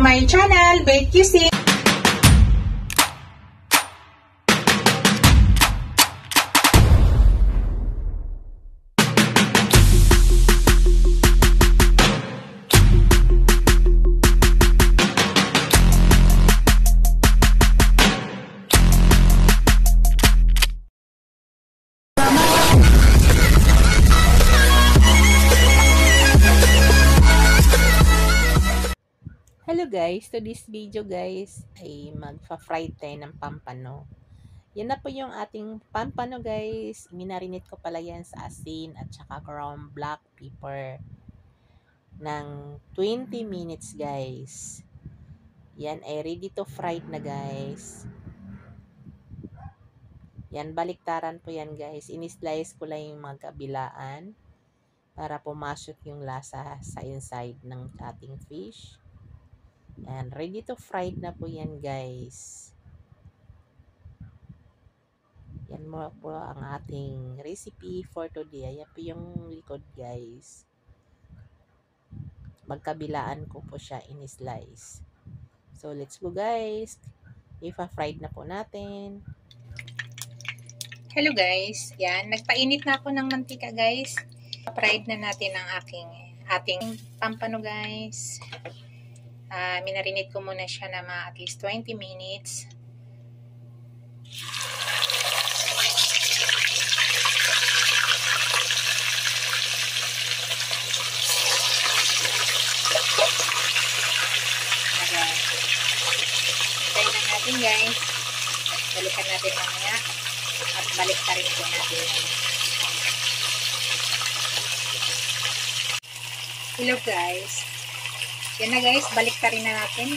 my channel, Bake Cuisine. Hello guys, to this video guys ay magfa-fry tayo ng pampano. Yan na po yung ating pampano guys. Minarinate ko pala yan sa asin at saka ground black pepper ng 20 minutes guys. Yan ay ready to fry na guys. Yan, baliktaran po yan guys. Ini-slice ko lang yung mga kabilaan para pumasok yung lasa sa inside ng ating fish. And ready to fry na po yan guys. Yan mo po ang ating recipe for today. Ayan po yung likod guys. Magkabilaan ko po siya in-slice. So let's go guys. Ipa-fried na po natin. Hello guys, yan. Nagpainit na ako ng mantika guys. Fried na natin ang ating pampano guys. Minarinate ko muna siya na at least 20 minutes. Hintayin na natin guys. Balikan natin mamaya. At balik na rin po natin. Hello guys. Yan na guys, balik pa rin na natin.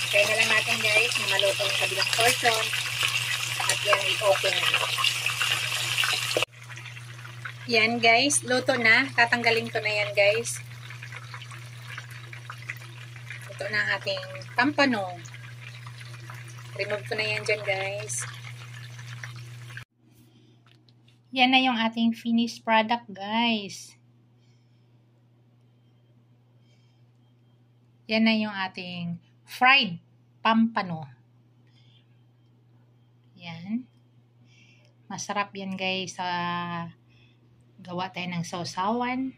Kaya na lang natin guys, na maluto yung kabilang portion. At yan, i-open na. Yan guys, luto na. Tatanggalin ko na yan guys. Luto na ang ating pampano. Remove ko na yan dyan guys. Yan na yung ating finished product guys. Yan na yung ating fried pampano. Yan. Masarap yan guys. Gawa tayo ng sausawan.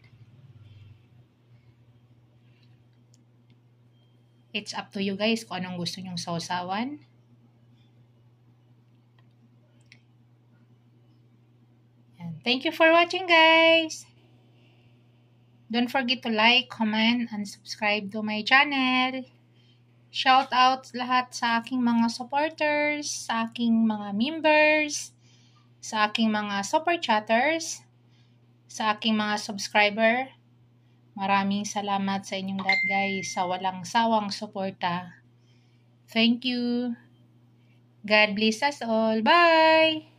It's up to you guys kung anong gusto nyong sausawan. Yan. Thank you for watching guys. Don't forget to like, comment, and subscribe to my channel. Shout out lahat sa aking mga supporters, sa aking mga members, sa aking mga super chatters, sa aking mga subscriber. Maraming salamat sa inyong lahat guys sa walang sawang suporta. Thank you. God bless us all. Bye!